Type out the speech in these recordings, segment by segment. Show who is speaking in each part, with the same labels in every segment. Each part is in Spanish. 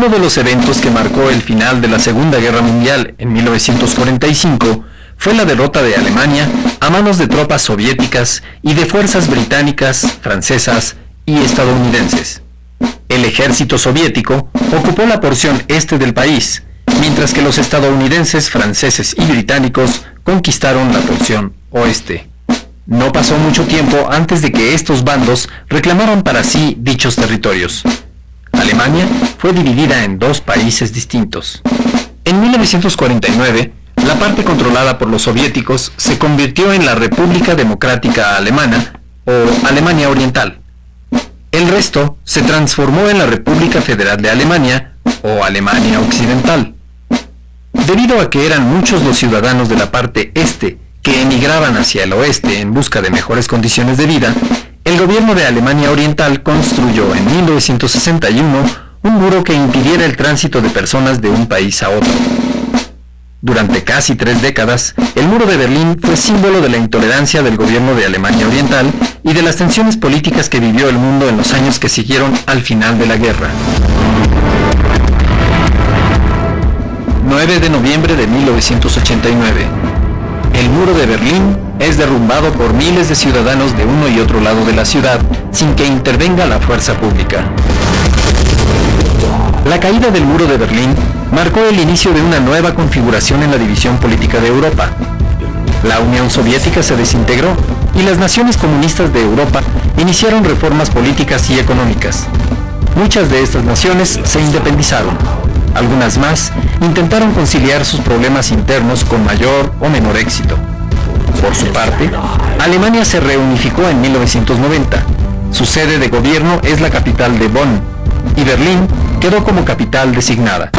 Speaker 1: Uno de los eventos que marcó el final de la Segunda Guerra Mundial en 1945 fue la derrota de Alemania a manos de tropas soviéticas y de fuerzas británicas, francesas y estadounidenses. El ejército soviético ocupó la porción este del país, mientras que los estadounidenses, franceses y británicos conquistaron la porción oeste. No pasó mucho tiempo antes de que estos bandos reclamaran para sí dichos territorios. Alemania fue dividida en dos países distintos. En 1949, la parte controlada por los soviéticos se convirtió en la República Democrática Alemana, o Alemania Oriental. El resto se transformó en la República Federal de Alemania, o Alemania Occidental. Debido a que eran muchos los ciudadanos de la parte este que emigraban hacia el oeste en busca de mejores condiciones de vida, el gobierno de Alemania Oriental construyó en 1961 un muro que impidiera el tránsito de personas de un país a otro. Durante casi 3 décadas, el muro de Berlín fue símbolo de la intolerancia del gobierno de Alemania Oriental y de las tensiones políticas que vivió el mundo en los años que siguieron al final de la guerra. 9 de noviembre de 1989. El muro de Berlín es derrumbado por miles de ciudadanos de uno y otro lado de la ciudad sin que intervenga la fuerza pública. La caída del muro de Berlín marcó el inicio de una nueva configuración en la división política de Europa. La Unión Soviética se desintegró y las naciones comunistas de Europa iniciaron reformas políticas y económicas. Muchas de estas naciones se independizaron. Algunas más intentaron conciliar sus problemas internos con mayor o menor éxito. Por su parte, Alemania se reunificó en 1990. Su sede de gobierno es la capital de Bonn, y Berlín quedó como capital designada.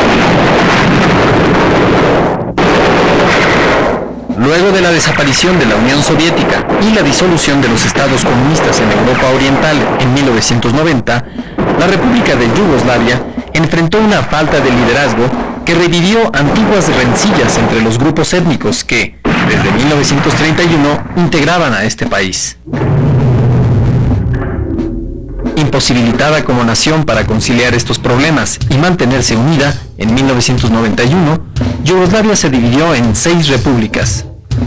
Speaker 1: Luego de la desaparición de la Unión Soviética y la disolución de los estados comunistas en Europa Oriental en 1990, la República de Yugoslavia enfrentó una falta de liderazgo que revivió antiguas rencillas entre los grupos étnicos que, desde 1931, integraban a este país. Imposibilitada como nación para conciliar estos problemas y mantenerse unida, en 1991, Yugoslavia se dividió en 6 repúblicas: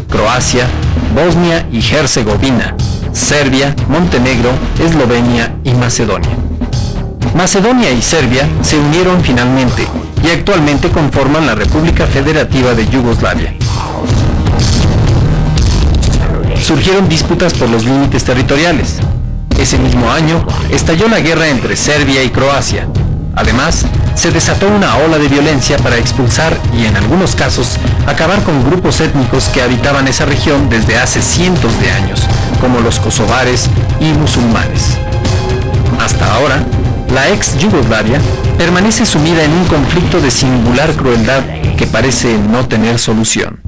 Speaker 1: Croacia, Bosnia y Herzegovina, Serbia, Montenegro, Eslovenia y Macedonia. Macedonia y Serbia se unieron finalmente y actualmente conforman la República Federativa de Yugoslavia. Surgieron disputas por los límites territoriales. Ese mismo año estalló la guerra entre Serbia y Croacia. Además, se desató una ola de violencia para expulsar y en algunos casos acabar con grupos étnicos que habitaban esa región desde hace cientos de años, como los kosovares y musulmanes. Hasta ahora, la ex Yugoslavia permanece sumida en un conflicto de singular crueldad que parece no tener solución.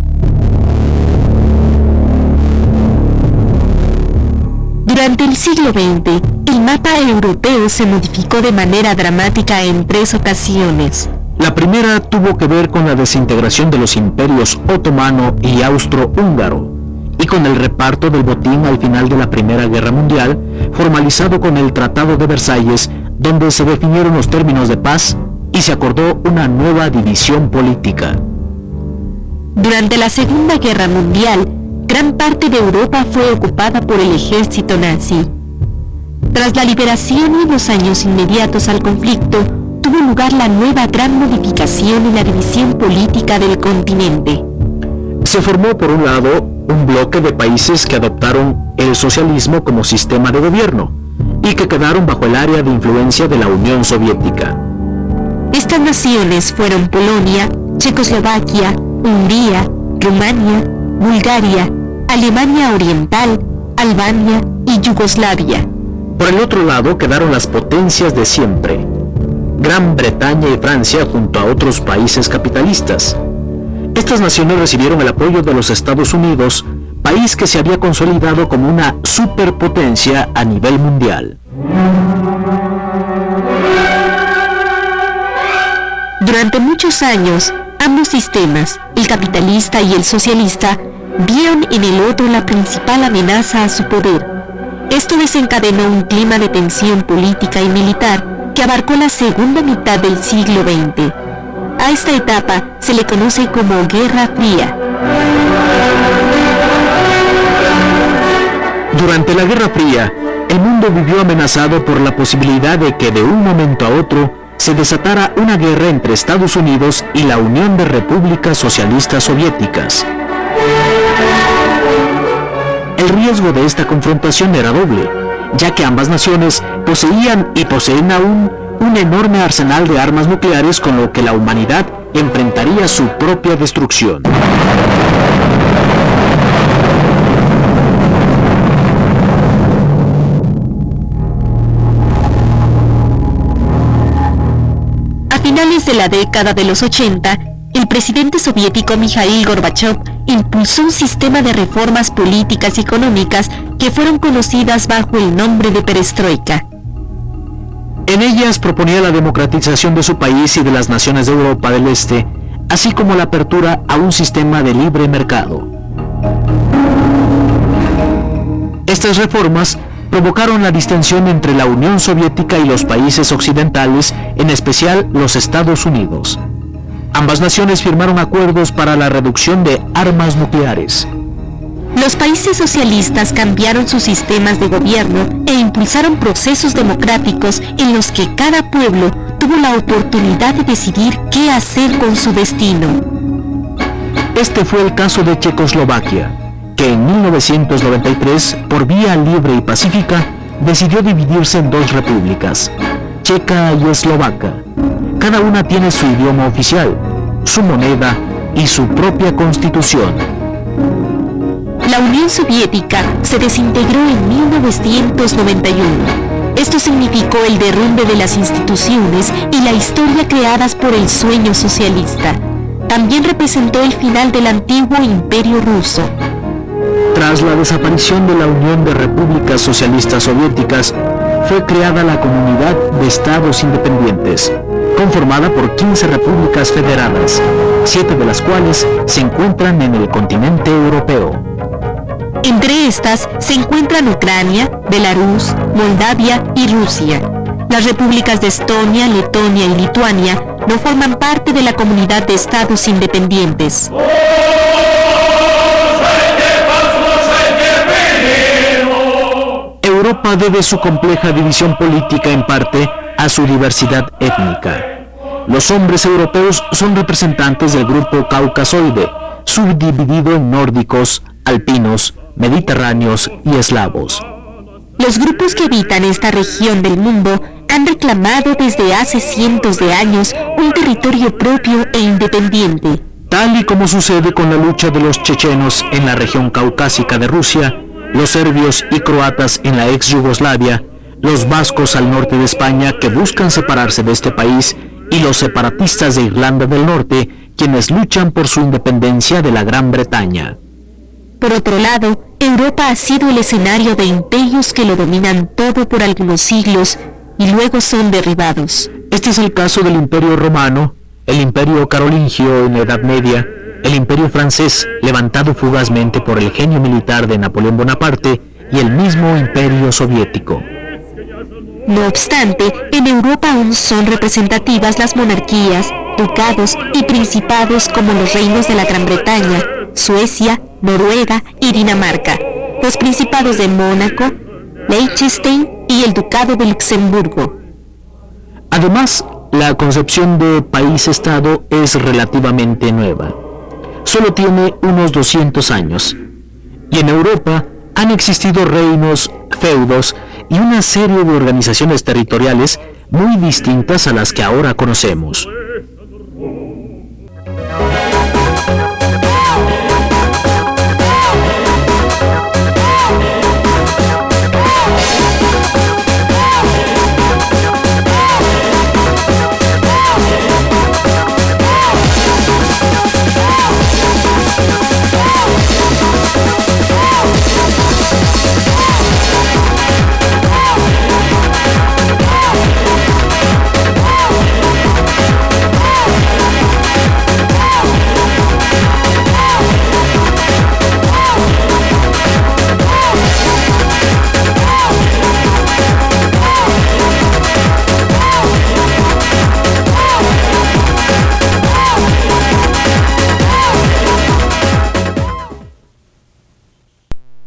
Speaker 2: Durante el siglo XX, el mapa europeo se modificó de manera dramática en 3 ocasiones.
Speaker 3: La primera tuvo que ver con la desintegración de los imperios otomano y austrohúngaro, y con el reparto del botín al final de la Primera Guerra Mundial, formalizado con el Tratado de Versalles, donde se definieron los términos de paz y se acordó una nueva división política.
Speaker 2: Durante la Segunda Guerra Mundial, gran parte de Europa fue ocupada por el ejército nazi. Tras la liberación y los años inmediatos al conflicto, tuvo lugar la nueva gran modificación y la división política del continente.
Speaker 3: Se formó, por un lado, un bloque de países que adoptaron el socialismo como sistema de gobierno y que quedaron bajo el área de influencia de la Unión Soviética.
Speaker 2: Estas naciones fueron Polonia, Checoslovaquia, Hungría, Rumania, Bulgaria, Alemania Oriental, Albania y Yugoslavia.
Speaker 3: Por el otro lado quedaron las potencias de siempre, Gran Bretaña y Francia junto a otros países capitalistas. Estas naciones recibieron el apoyo de los Estados Unidos, país que se había consolidado como una superpotencia a nivel mundial.
Speaker 2: Durante muchos años, ambos sistemas, el capitalista y el socialista, vieron en el otro la principal amenaza a su poder. Esto desencadenó un clima de tensión política y militar que abarcó la segunda mitad del siglo XX. A esta etapa se le conoce como Guerra Fría.
Speaker 3: Durante la Guerra Fría, el mundo vivió amenazado por la posibilidad de que de un momento a otro se desatara una guerra entre Estados Unidos y la Unión de Repúblicas Socialistas Soviéticas. El riesgo de esta confrontación era doble, ya que ambas naciones poseían y poseen aún un enorme arsenal de armas nucleares con lo que la humanidad enfrentaría su propia destrucción.
Speaker 2: A finales de la década de los 80, el presidente soviético Mikhail Gorbachev impulsó un sistema de reformas políticas y económicas que fueron conocidas bajo el nombre de perestroika.
Speaker 3: En ellas proponía la democratización de su país y de las naciones de Europa del Este, así como la apertura a un sistema de libre mercado. Estas reformas provocaron la distensión entre la Unión Soviética y los países occidentales, en especial los Estados Unidos. Ambas naciones firmaron acuerdos para la reducción de armas nucleares.
Speaker 2: Los países socialistas cambiaron sus sistemas de gobierno e impulsaron procesos democráticos en los que cada pueblo tuvo la oportunidad de decidir qué hacer con su destino.
Speaker 3: Este fue el caso de Checoslovaquia, que en 1993, por vía libre y pacífica, decidió dividirse en dos repúblicas, checa y eslovaca. Cada una tiene su idioma oficial, su moneda y su propia constitución.
Speaker 2: La Unión Soviética se desintegró en 1991. Esto significó el derrumbe de las instituciones y la historia creadas por el sueño socialista. También representó el final del antiguo Imperio Ruso.
Speaker 3: Tras la desaparición de la Unión de Repúblicas Socialistas Soviéticas, fue creada la Comunidad de Estados Independientes, conformada por 15 repúblicas federadas, 7 de las cuales se encuentran en el continente europeo.
Speaker 2: Entre estas se encuentran Ucrania, Belarus, Moldavia y Rusia. Las repúblicas de Estonia, Letonia y Lituania no forman parte de la Comunidad de Estados Independientes.
Speaker 3: Europa debe su compleja división política en parte a su diversidad étnica. Los hombres europeos son representantes del grupo caucasoide, subdividido en nórdicos, alpinos, mediterráneos y eslavos.
Speaker 2: Los grupos que habitan esta región del mundo han reclamado desde hace cientos de años un territorio propio e independiente.
Speaker 3: Tal y como sucede con la lucha de los chechenos en la región caucásica de Rusia, los serbios y croatas en la ex Yugoslavia, los vascos al norte de España que buscan separarse de este país y los separatistas de Irlanda del Norte, quienes luchan por su independencia de la Gran Bretaña.
Speaker 2: Por otro lado, Europa ha sido el escenario de imperios que lo dominan todo por algunos siglos y luego son derribados.
Speaker 3: Este es el caso del Imperio Romano, el Imperio Carolingio en la Edad Media, el Imperio Francés, levantado fugazmente por el genio militar de Napoleón Bonaparte, y el mismo Imperio Soviético.
Speaker 2: No obstante, en Europa aún son representativas las monarquías, ducados y principados como los reinos de la Gran Bretaña, Suecia, Noruega y Dinamarca, los principados de Mónaco, Liechtenstein y el Ducado de Luxemburgo.
Speaker 3: Además, la concepción de país-estado es relativamente nueva. Solo tiene unos 200 años. Y en Europa han existido reinos, feudos y una serie de organizaciones territoriales muy distintas a las que ahora conocemos.